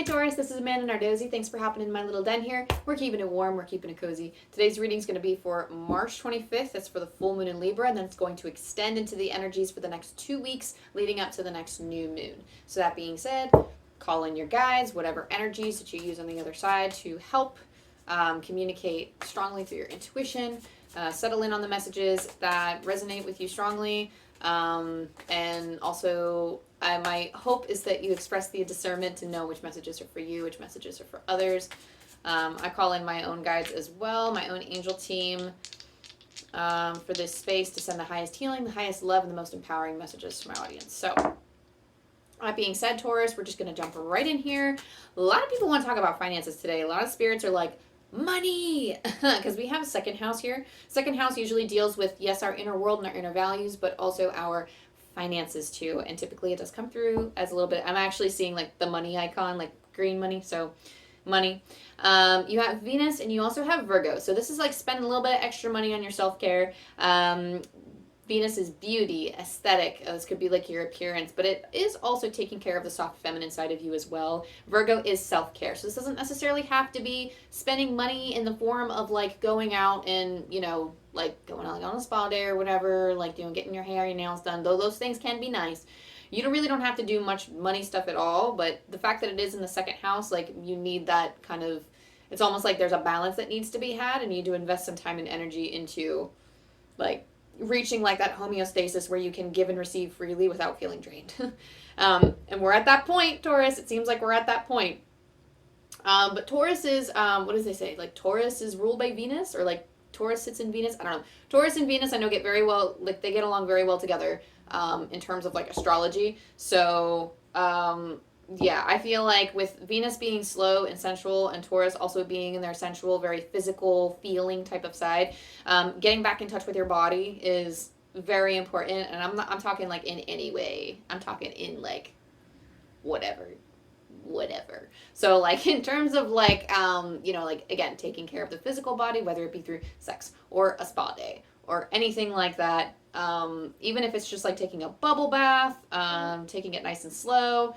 Hi Taurus, this is Amanda Nardozzi. Thanks for hopping in my little den here. We're keeping it warm, we're keeping it cozy. Today's reading is going to be for March 25th. That's for the full moon in Libra, and then it's going to extend into the energies for the next 2 weeks leading up to the next new moon. So that being said, call in your guides, whatever energies that you use on the other side to help communicate strongly through your intuition, settle in on the messages that resonate with you strongly, and also my hope is that you express the discernment to know which messages are for you, which messages are for others. I call in my own guides as well, my own angel team, for this space to send the highest healing, the highest love, and the most empowering messages to my audience. So, that being said, Taurus, we're just going to jump right in here. A lot of people want to talk about finances today. A lot of spirits are like, money, because we have a second house here. Second house usually deals with, yes, our inner world and our inner values, but also our finances too, and typically it does come through as a little bit. I'm actually seeing like the money icon, like green money, so money. You have Venus and you also have Virgo, so this is like spending a little bit of extra money on your self-care. Venus is beauty, aesthetic. This could be like your appearance, but it is also taking care of the soft feminine side of you as well. Virgo is self-care, so this doesn't necessarily have to be spending money in the form of like going out and, you know, like going out like on a spa day or whatever, like getting your hair, your nails done. Though those things can be nice. You really don't have to do much money stuff at all, but the fact that it is in the second house, like you need that kind of, it's almost like there's a balance that needs to be had, and you need to invest some time and energy into like reaching like that homeostasis where you can give and receive freely without feeling drained. And we're at that point, Taurus. It seems like we're at that point. But Taurus is, what does they say? Like Taurus is ruled by Venus, or like Taurus sits in Venus. I don't know. Taurus and Venus, I know, get very well, like they get along very well together, in terms of like astrology. So, yeah, I feel like with Venus being slow and sensual and Taurus also being in their sensual, very physical feeling type of side, getting back in touch with your body is very important. And I'm talking like in any way. I'm talking in like whatever. So like in terms of like, like again, taking care of the physical body, whether it be through sex or a spa day or anything like that. Even if it's just like taking a bubble bath, taking it nice and slow,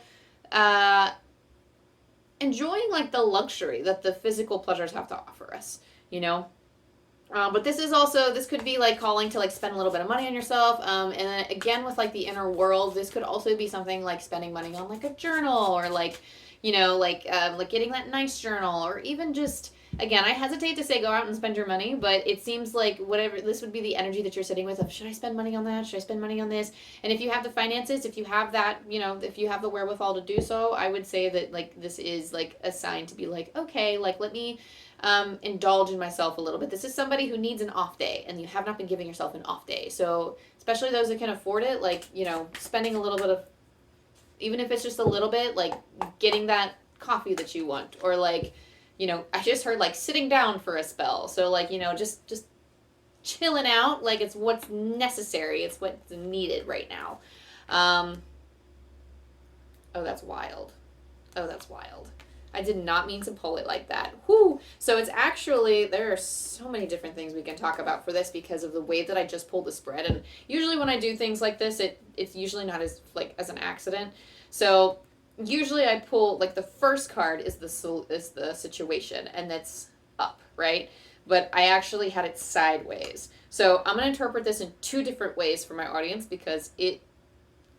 enjoying like the luxury that the physical pleasures have to offer us, but this could be like calling to like spend a little bit of money on yourself. And then again, with like the inner world, this could also be something like spending money on like a journal, or like, like getting that nice journal, or even just, again, I hesitate to say go out and spend your money, but it seems like whatever, this would be the energy that you're sitting with of, should I spend money on that? Should I spend money on this? And if you have the finances, if you have that, if you have the wherewithal to do so, I would say that like this is like a sign to be like, okay, like let me indulge in myself a little bit. This is somebody who needs an off day, and you have not been giving yourself an off day. So especially those that can afford it, like, spending a little bit of, even if it's just a little bit, like getting that coffee that you want, or like, I just heard like sitting down for a spell. So like, just chilling out, like it's what's necessary. It's what's needed right now. Oh, that's wild. I did not mean to pull it like that. Whoo! So it's actually, there are so many different things we can talk about for this because of the way that I just pulled the spread. And usually when I do things like this, it's usually not as an accident. So usually I pull, like the first card is the situation, and that's up, right? But I actually had it sideways. So I'm going to interpret this in 2 different ways for my audience because it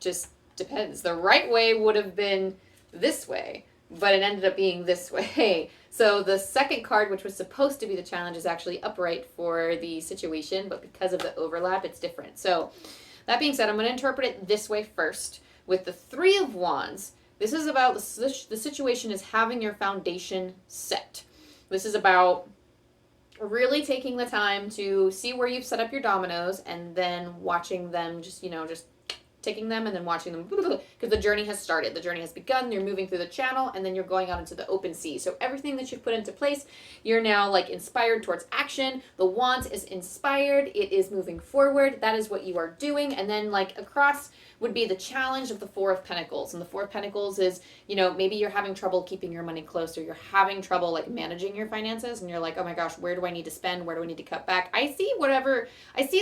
just depends. The right way would have been this way, but it ended up being this way. So the second card, which was supposed to be the challenge, is actually upright for the situation, but because of the overlap, it's different. So that being said, I'm going to interpret it this way first. With the 3 of Wands, this is about the situation is having your foundation set. This is about really taking the time to see where you've set up your dominoes, and then watching them just taking them and then watching them, because the journey has started. The journey has begun. You're moving through the channel, and then you're going out into the open sea. So everything that you've put into place, you're now like inspired towards action. The Wands is inspired. It is moving forward. That is what you are doing. And then like across would be the challenge of the 4 of Pentacles. And the 4 of Pentacles is, maybe you're having trouble keeping your money close, or you're having trouble like managing your finances, and you're like, oh my gosh, where do I need to spend? Where do I need to cut back? I see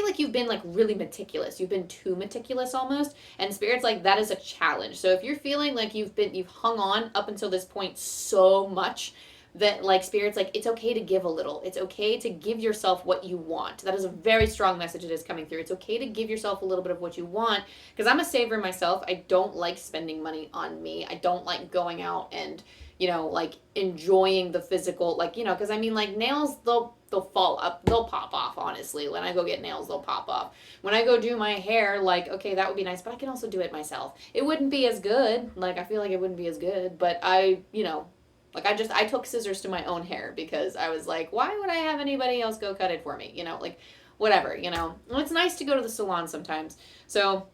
like you've been like really meticulous. You've been too meticulous almost. almost. And Spirit's like, that is a challenge. So if you're feeling like you've hung on up until this point so much, that like Spirit's like, it's okay to give a little. It's okay to give yourself what you want. That is a very strong message that is coming through. It's okay to give yourself a little bit of what you want, because I'm a saver myself. I don't like spending money on me. I don't like going out and, you know, like enjoying the physical, like, you know, because I mean, like, nails, they'll fall up, they'll pop off. Honestly, when I go get nails, they'll pop off. When I go do my hair, like, okay, that would be nice, but I can also do it myself. It wouldn't be as good. Like, I feel like it wouldn't be as good, but I, you know, like, I took scissors to my own hair because I was like, why would I have anybody else go cut it for me? You know, like, whatever, you know. And it's nice to go to the salon sometimes. So,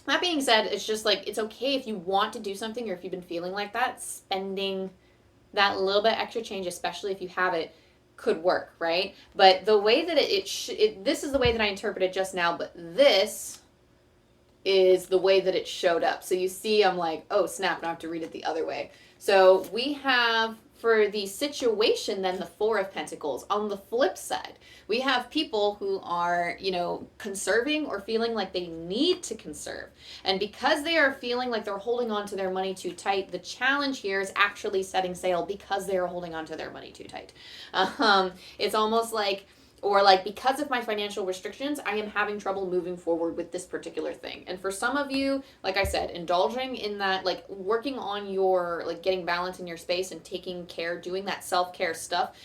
that being said, it's just like, it's okay if you want to do something, or if you've been feeling like that, spending that little bit extra change, especially if you have it, could work, right? But the way that this is the way that I interpreted just now, but this is the way that it showed up. So you see, I'm like, oh snap, now I have to read it the other way. So we have, for the situation, then the Four of Pentacles. On the flip side, we have people who are, you know, conserving or feeling like they need to conserve. And because they are feeling like they're holding on to their money too tight, the challenge here is actually setting sail because they are holding on to their money too tight. It's almost like, or like, because of my financial restrictions, I am having trouble moving forward with this particular thing. And for some of you, like I said, indulging in that, like working on your, like getting balance in your space and taking care, doing that self-care stuff.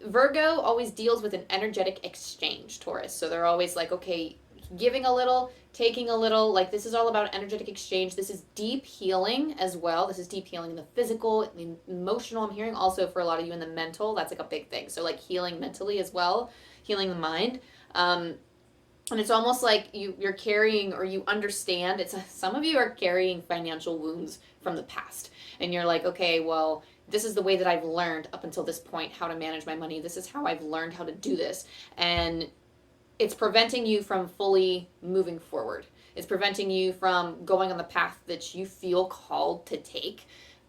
Virgo always deals with an energetic exchange, Taurus. So they're always like, okay, giving a little, taking a little, like this is all about energetic exchange. This is deep healing as well. This is deep healing in the physical, the emotional. I'm hearing also for a lot of you in the mental, that's like a big thing. So like healing mentally as well, healing the mind. And it's almost like you're carrying, or you understand, some of you are carrying financial wounds from the past. And you're like, okay, well, this is the way that I've learned up until this point how to manage my money. This is how I've learned how to do this. And it's preventing you from fully moving forward. It's preventing you from going on the path that you feel called to take,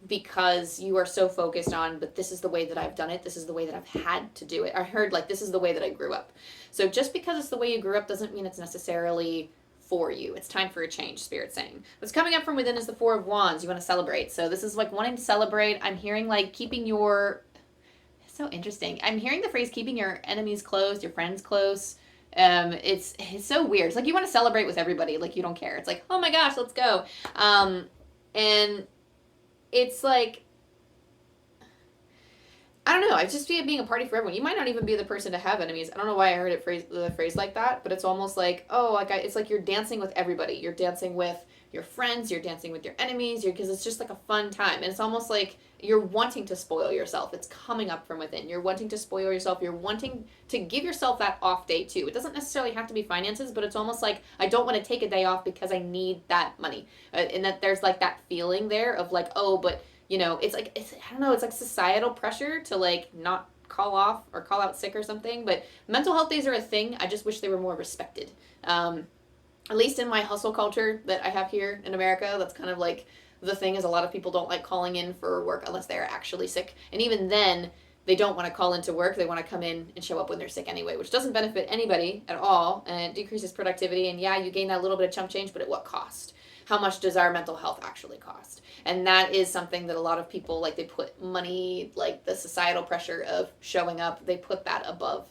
because you are so focused on, but this is the way that I've done it. This is the way that I've had to do it. I heard like, this is the way that I grew up. So just because it's the way you grew up doesn't mean it's necessarily for you. It's time for a change, Spirit's saying. What's coming up from within is the Four of Wands. You want to celebrate. So this is like wanting to celebrate. I'm hearing like keeping your, it's so interesting. I'm hearing the phrase keeping your enemies close, your friends close. It's so weird. It's like you want to celebrate with everybody. Like you don't care. It's like, oh my gosh, let's go. And it's like, I don't know. I just see it being a party for everyone. You might not even be the person to have enemies. I don't know why I heard the phrase like that, but it's almost like, oh, like it's like you're dancing with everybody. You're dancing with your friends. You're dancing with your enemies. Because it's just like a fun time. And it's almost like you're wanting to spoil yourself. It's coming up from within. You're wanting to spoil yourself. You're wanting to give yourself that off day too. It doesn't necessarily have to be finances, but it's almost like I don't want to take a day off because I need that money. And that there's like that feeling there of like, oh, but you know, it's like, I don't know, it's like societal pressure to like not call off or call out sick or something. But mental health days are a thing. I just wish they were more respected. At least in my hustle culture that I have here in America, that's kind of like the thing, is a lot of people don't like calling in for work unless they're actually sick. And even then, they don't want to call into work. They want to come in and show up when they're sick anyway, which doesn't benefit anybody at all. And it decreases productivity. And yeah, you gain that little bit of chump change, but at what cost? How much does our mental health actually cost? And that is something that a lot of people, like, they put money, like the societal pressure of showing up, they put that above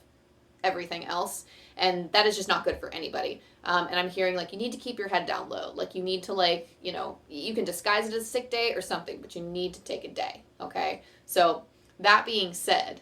everything else. And that is just not good for anybody. And I'm hearing, like, you need to keep your head down low. Like, you need to, like, you know, you can disguise it as a sick day or something, but you need to take a day, okay? So that being said,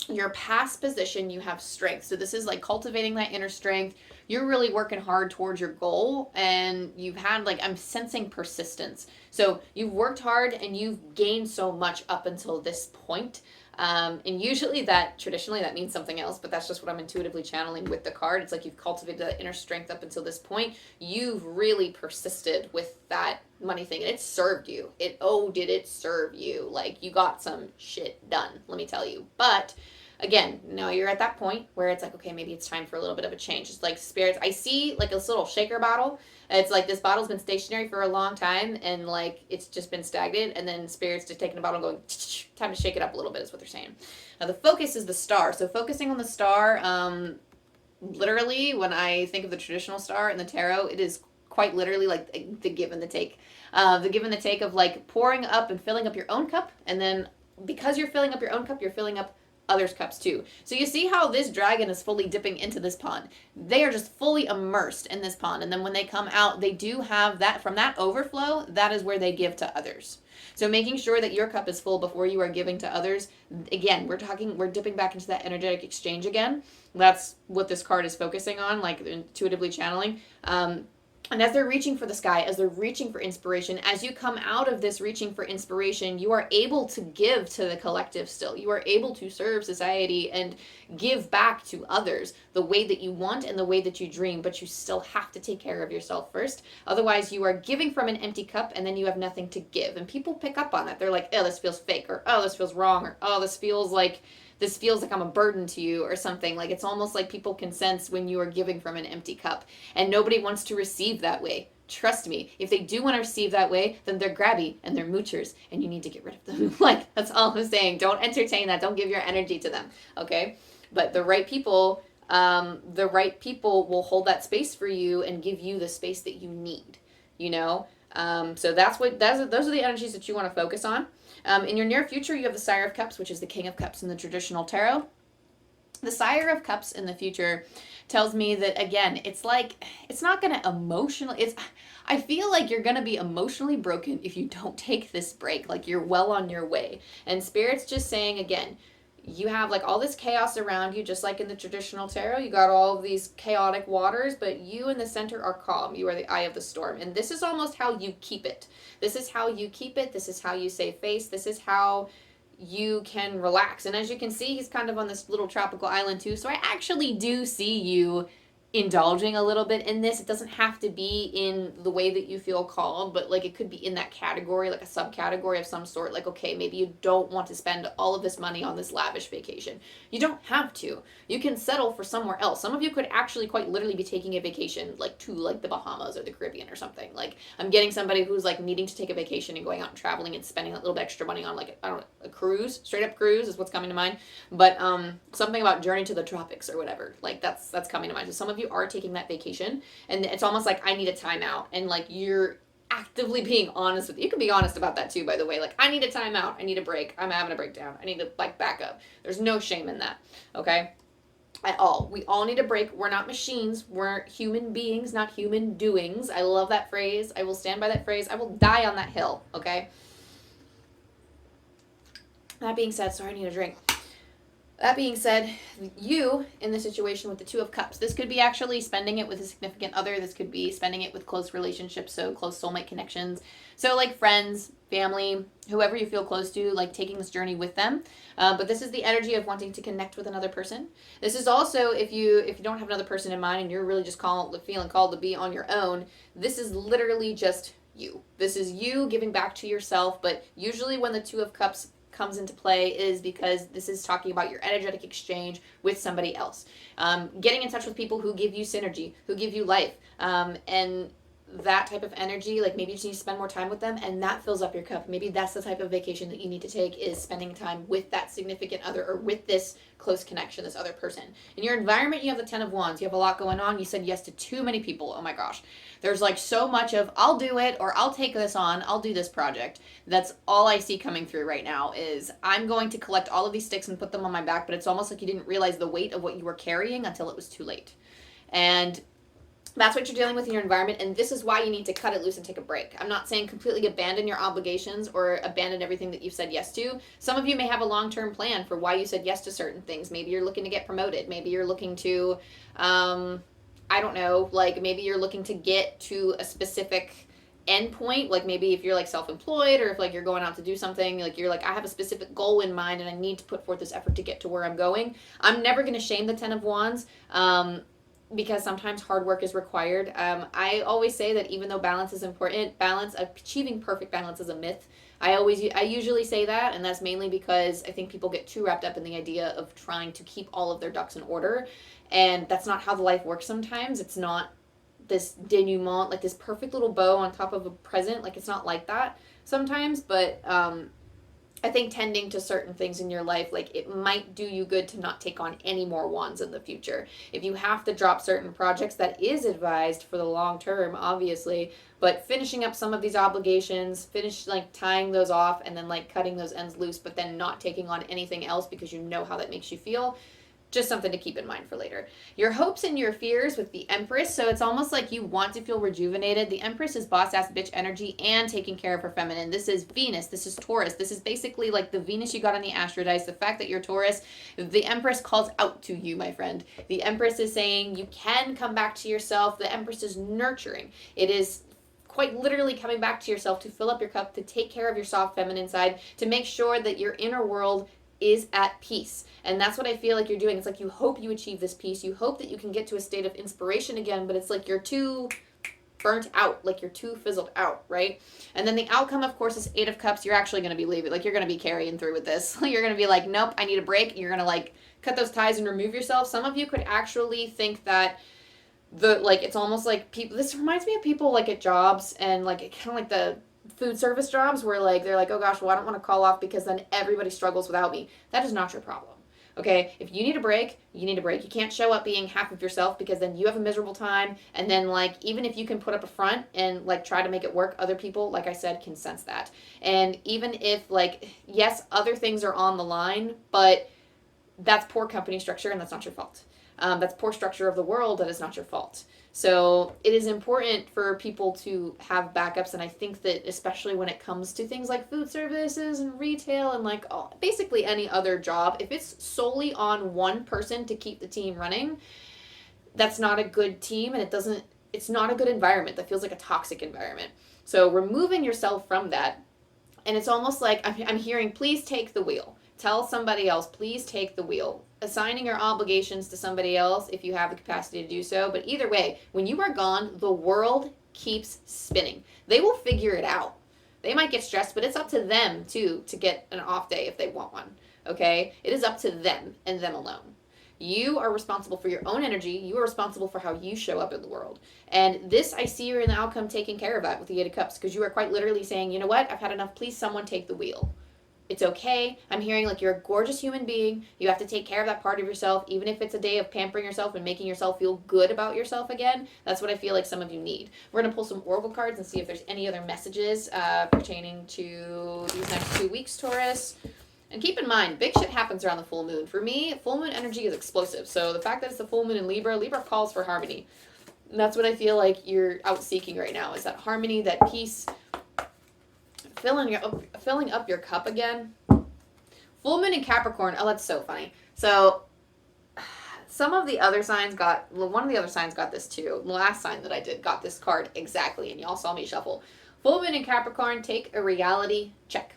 your past position, you have strength. So this is like cultivating that inner strength. You're really working hard towards your goal, and you've had, like, I'm sensing persistence. So you've worked hard and you've gained so much up until this point. And usually traditionally that means something else, but that's just what I'm intuitively channeling with the card. It's like you've cultivated that inner strength up until this point. You've really persisted with that money thing, and it served you. Did it serve you? Like, you got some shit done, let me tell you. But again, now you're at that point where it's like, okay, maybe it's time for a little bit of a change. It's like spirits. I see like this little shaker bottle. It's like this bottle's been stationary for a long time, and like it's just been stagnant, and then spirits just taking a bottle and going, time to shake it up a little bit is what they're saying. Now the focus is the star. So focusing on the star, literally when I think of the traditional star in the tarot, it is quite literally like the give and the take. The give and the take of like pouring up and filling up your own cup, and then because you're filling up your own cup, you're filling up others' cups too. So you see how this dragon is fully dipping into this pond. They are just fully immersed in this pond, and then when they come out, they do have that, from that overflow, that is where they give to others. So making sure that your cup is full before you are giving to others. Again, we're dipping back into that energetic exchange again. That's what this card is focusing on, like intuitively channeling. And as they're reaching for the sky, as they're reaching for inspiration, as you come out of this reaching for inspiration, you are able to give to the collective still. You are able to serve society and give back to others the way that you want and the way that you dream, but you still have to take care of yourself first. Otherwise, you are giving from an empty cup and then you have nothing to give. And people pick up on that. They're like, oh, this feels fake, or oh, this feels wrong, or oh, this feels like I'm a burden to you or something. Like, it's almost like people can sense when you are giving from an empty cup, and nobody wants to receive that way. Trust me, if they do want to receive that way, then they're grabby and they're moochers, and you need to get rid of them. Like, that's all I'm saying. Don't entertain that. Don't give your energy to them, okay? But the right people will hold that space for you and give you the space that you need, you know? So those are the energies that you want to focus on. In your near future, you have the Sire of Cups, which is the King of Cups in the traditional tarot. The Sire of Cups in the future tells me that, again, it's like, it's not going to I feel like you're going to be emotionally broken if you don't take this break. Like, you're well on your way. And Spirit's just saying, again, you have like all this chaos around you, just like in the traditional tarot. You got all of these chaotic waters, but you in the center are calm. You are the eye of the storm. And this is almost how you keep it. This is how you keep it. This is how you save face. This is how you can relax. And as you can see, he's kind of on this little tropical island too. So I actually do see you indulging a little bit in this. It doesn't have to be in the way that you feel called, but like it could be in that category, like a subcategory of some sort. Like, okay, maybe you don't want to spend all of this money on this lavish vacation. You don't have to. You can settle for somewhere else. Some of you could actually quite literally be taking a vacation like to like the Bahamas or the Caribbean or something. Like, I'm getting somebody who's like needing to take a vacation and going out and traveling and spending a little bit extra money on like, I don't know, a cruise, straight up cruise is what's coming to mind. But something about journey to the tropics or whatever, like that's coming to mind. So some of you are taking that vacation, and it's almost like I need a timeout, and like you're actively being honest with you. You can be honest about that too, by the way. Like, I need a timeout, I need a break, I'm having a breakdown, I need to like back up. There's no shame in that, okay? At all. We all need a break. We're not machines. We're human beings, not human doings. I love that phrase. I will stand by that phrase. I will die on that hill, okay? That being said, sorry, I need a drink. That being said, you, in the situation with the Two of Cups, this could be actually spending it with a significant other. This could be spending it with close relationships, so close soulmate connections. So like friends, family, whoever you feel close to, like taking this journey with them. But this is the energy of wanting to connect with another person. This is also, if you don't have another person in mind and you're really just feeling called to be on your own, this is literally just you. This is you giving back to yourself, but usually when the Two of Cups comes into play is because this is talking about your energetic exchange with somebody else. Getting in touch with people who give you synergy, who give you life, and that type of energy, like maybe you just need to spend more time with them, and that fills up your cup. Maybe that's the type of vacation that you need to take, is spending time with that significant other or with this close connection, this other person. In your environment, you have the Ten of Wands. You have a lot going on. You said yes to too many people. Oh my gosh. There's like so much of, I'll do it, or I'll take this on, I'll do this project. That's all I see coming through right now is I'm going to collect all of these sticks and put them on my back, but it's almost like you didn't realize the weight of what you were carrying until it was too late. And that's what you're dealing with in your environment, and this is why you need to cut it loose and take a break. I'm not saying completely abandon your obligations or abandon everything that you've said yes to. Some of you may have a long-term plan for why you said yes to certain things. Maybe you're looking to get promoted. Maybe you're looking to, I don't know, like maybe you're looking to get to a specific endpoint. Like maybe if you're like self-employed, or if like you're going out to do something, like you're like, I have a specific goal in mind and I need to put forth this effort to get to where I'm going. I'm never going to shame the Ten of Wands. Because sometimes hard work is required. I always say that even though balance is important, achieving perfect balance is a myth. I usually say that, and that's mainly because I think people get too wrapped up in the idea of trying to keep all of their ducks in order, and that's not how the life works sometimes. It's not this denouement, like this perfect little bow on top of a present. Like, it's not like that sometimes, but I I think tending to certain things in your life, like it might do you good to not take on any more wands in the future. If you have to drop certain projects, that is advised for the long term, obviously, but finishing up some of these obligations, finish like tying those off and then like cutting those ends loose, but then not taking on anything else because you know how that makes you feel. Just something to keep in mind for later. Your hopes and your fears with the Empress. So it's almost like you want to feel rejuvenated. The Empress is boss ass bitch energy and taking care of her feminine. This is Venus. This is Taurus. This is basically like the Venus you got on the astro dice. The fact that you're Taurus, the Empress calls out to you, my friend. The Empress is saying you can come back to yourself. The Empress is nurturing. It is quite literally coming back to yourself to fill up your cup, to take care of your soft feminine side, to make sure that your inner world is at peace. And that's what I feel like you're doing. It's like you hope you achieve this peace. You hope that you can get to a state of inspiration again, but it's like you're too burnt out, like you're too fizzled out, right? And then the outcome, of course, is 8 of Cups. You're actually going to be leaving. Like you're going to be carrying through with this. You're going to be like, nope, I need a break. You're going to like cut those ties and remove yourself. Some of you could actually think that it's almost like people, this reminds me of people like at jobs and like kind of like the food service jobs where like they're like, oh gosh, well I don't want to call off because then everybody struggles without me. That is not your problem. Okay, if you need a break, you need a break. You can't show up being half of yourself because then you have a miserable time. And then like even if you can put up a front and like try to make it work, other people, like I said, can sense that. And even if like yes, other things are on the line, but that's poor company structure and that's not your fault. That's poor structure of the world. That is not your fault. So it is important for people to have backups. And I think that especially when it comes to things like food services and retail and like basically any other job, if it's solely on one person to keep the team running, that's not a good team. And it's not a good environment. That feels like a toxic environment. So removing yourself from that. And it's almost like I'm hearing, please take the wheel. Tell somebody else, please take the wheel. Assigning your obligations to somebody else if you have the capacity to do so. But either way, when you are gone, the world keeps spinning. They will figure it out. They might get stressed, but it's up to them, too, to get an off day if they want one. Okay? It is up to them and them alone. You are responsible for your own energy. You are responsible for how you show up in the world. And this, I see you in the outcome taking care of that with the 8 of Cups, because you are quite literally saying, you know what? I've had enough. Please, someone take the wheel. It's okay. I'm hearing like you're a gorgeous human being. You have to take care of that part of yourself, even if it's a day of pampering yourself and making yourself feel good about yourself again. That's what I feel like some of you need. We're going to pull some oracle cards and see if there's any other messages pertaining to these next 2 weeks, Taurus. And keep in mind, big shit happens around the full moon. For me, full moon energy is explosive. So the fact that it's the full moon in Libra calls for harmony. And that's what I feel like you're out seeking right now, is that harmony, that peace, filling up your cup again. Full moon in Capricorn. Oh, that's so funny. So one of the other signs got this too. The last sign that I did got this card exactly, and y'all saw me shuffle. Full moon in Capricorn, take a reality check.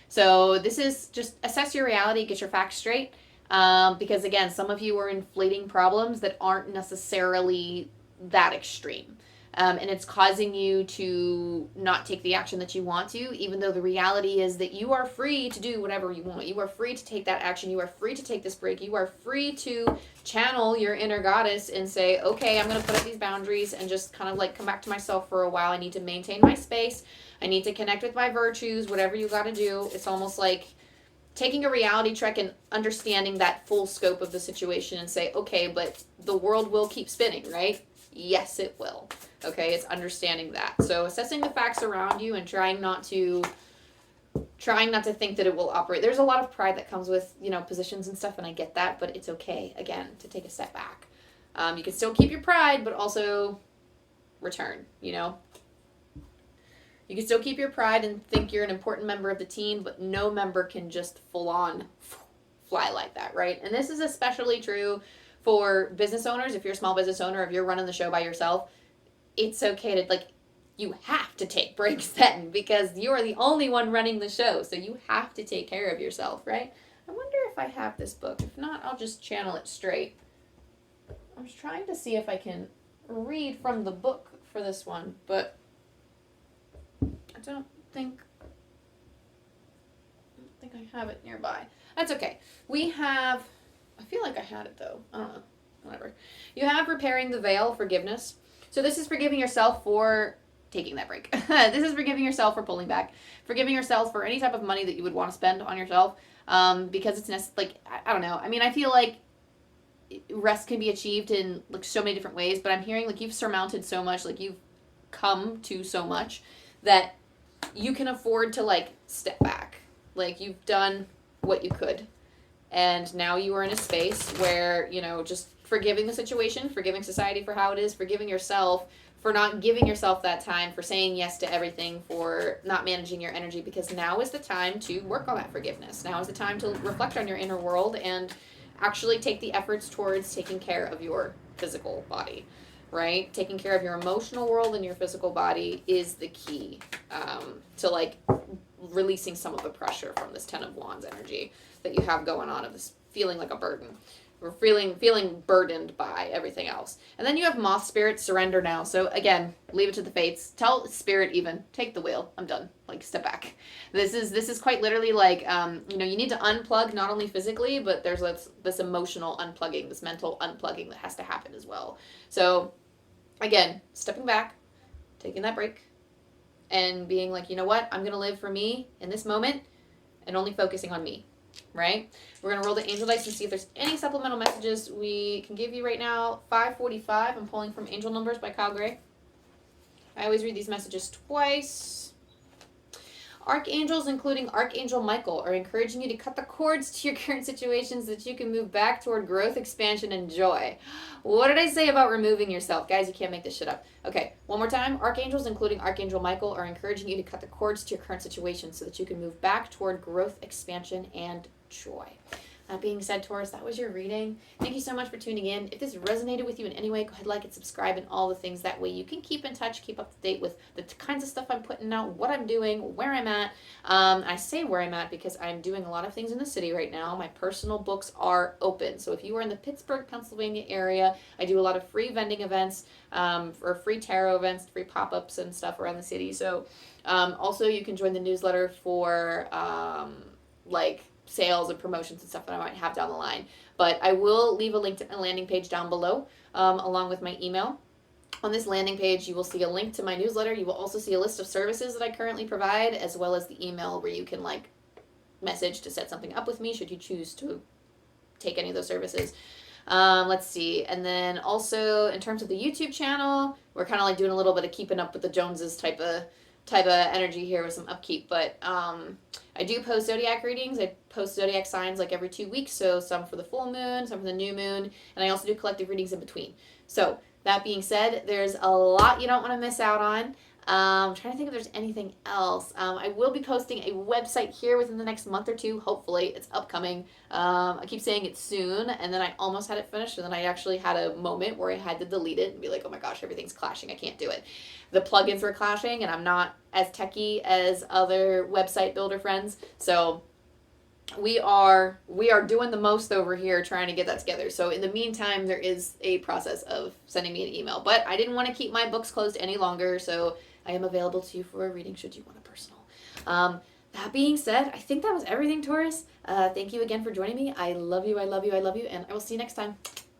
So this is just assess your reality, get your facts straight. Because again, some of you are inflating problems that aren't necessarily that extreme. And it's causing you to not take the action that you want to, even though the reality is that you are free to do whatever you want. You are free to take that action. You are free to take this break. You are free to channel your inner goddess and say, okay, I'm going to put up these boundaries and just kind of like come back to myself for a while. I need to maintain my space. I need to connect with my virtues, whatever you got to do. It's almost like taking a reality check and understanding that full scope of the situation and say, okay, but the world will keep spinning, right? Yes, it will. Okay, it's understanding that. So assessing the facts around you and trying not to think that it will operate. There's a lot of pride that comes with, positions and stuff, and I get that, but it's okay, again, to take a step back. You can still keep your pride, but also return, You can still keep your pride and think you're an important member of the team, but no member can just full on fly like that, right? And this is especially true for business owners. If you're a small business owner, if you're running the show by yourself, it's okay to, you have to take breaks then because you are the only one running the show. So you have to take care of yourself, right? I wonder if I have this book. If not, I'll just channel it straight. I was trying to see if I can read from the book for this one, but I don't think I have it nearby. That's okay. I feel like I had it though. I don't know. Whatever. You have repairing the veil, forgiveness. So this is forgiving yourself for taking that break. This is forgiving yourself for pulling back, forgiving yourself for any type of money that you would want to spend on yourself, because it's like, I don't know. I mean, I feel like rest can be achieved in like so many different ways, but I'm hearing like you've surmounted so much, like you've come to so much that you can afford to like step back. Like you've done what you could, and now you are in a space where, you know, just forgiving the situation, forgiving society for how it is, forgiving yourself for not giving yourself that time, for saying yes to everything, for not managing your energy, because now is the time to work on that forgiveness. Now is the time to reflect on your inner world and actually take the efforts towards taking care of your physical body, right? Taking care of your emotional world and your physical body is the key to like releasing some of the pressure from this Ten of Wands energy that you have going on, of this feeling like a burden. We're feeling burdened by everything else. And then you have Moth Spirit, surrender now. So again, leave it to the fates. Tell Spirit even, take the wheel. I'm done. Like, step back. This is quite literally like, you know, you need to unplug not only physically, but there's this emotional unplugging, this mental unplugging that has to happen as well. So again, stepping back, taking that break, and being like, you know what, I'm going to live for me in this moment and only focusing on me. Right? We're going to roll the angel dice and see if there's any supplemental messages we can give you right now. 545, I'm pulling from Angel Numbers by Kyle Gray. I always read these messages twice. Archangels, including Archangel Michael, are encouraging you to cut the cords to your current situations so that you can move back toward growth, expansion, and joy. What did I say about removing yourself? Guys, you can't make this shit up. Okay, one more time. Archangels, including Archangel Michael, are encouraging you to cut the cords to your current situation so that you can move back toward growth, expansion, and joy. That being said, Taurus, that was your reading. Thank you so much for tuning in. If this resonated with you in any way, go ahead, like and subscribe and all the things. That way you can keep in touch, keep up to date with the kinds of stuff I'm putting out, what I'm doing, where I'm at. I say where I'm at because I'm doing a lot of things in the city right now. My personal books are open. So if you are in the Pittsburgh, Pennsylvania area, I do a lot of free vending events, or free tarot events, free pop-ups and stuff around the city. So also you can join the newsletter for like sales and promotions and stuff that I might have down the line. But I will leave a link to my landing page down below, along with my email. On this landing page, you will see a link to my newsletter. You will also see a list of services that I currently provide, as well as the email where you can like message to set something up with me should you choose to take any of those services. Let's see. And then also in terms of the YouTube channel, we're kind of like doing a little bit of keeping up with the Joneses type of energy here with some upkeep. But I do post zodiac readings. I post zodiac signs like every 2 weeks. So some for the full moon, some for the new moon. And I also do collective readings in between. So that being said, there's a lot you don't want to miss out on. I'm trying to think if there's anything else. I will be posting a website here within the next month or two. Hopefully, it's upcoming. I keep saying it's soon, and then I almost had it finished, and then I actually had a moment where I had to delete it and be like, oh my gosh, everything's clashing. I can't do it. The plugins were clashing, and I'm not as techie as other website builder friends. So we are doing the most over here trying to get that together. So in the meantime, there is a process of sending me an email. But I didn't want to keep my books closed any longer, so I am available to you for a reading should you want a personal. That being said, I think that was everything, Taurus. Thank you again for joining me. I love you, I love you, I love you, and I will see you next time.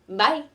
Bye!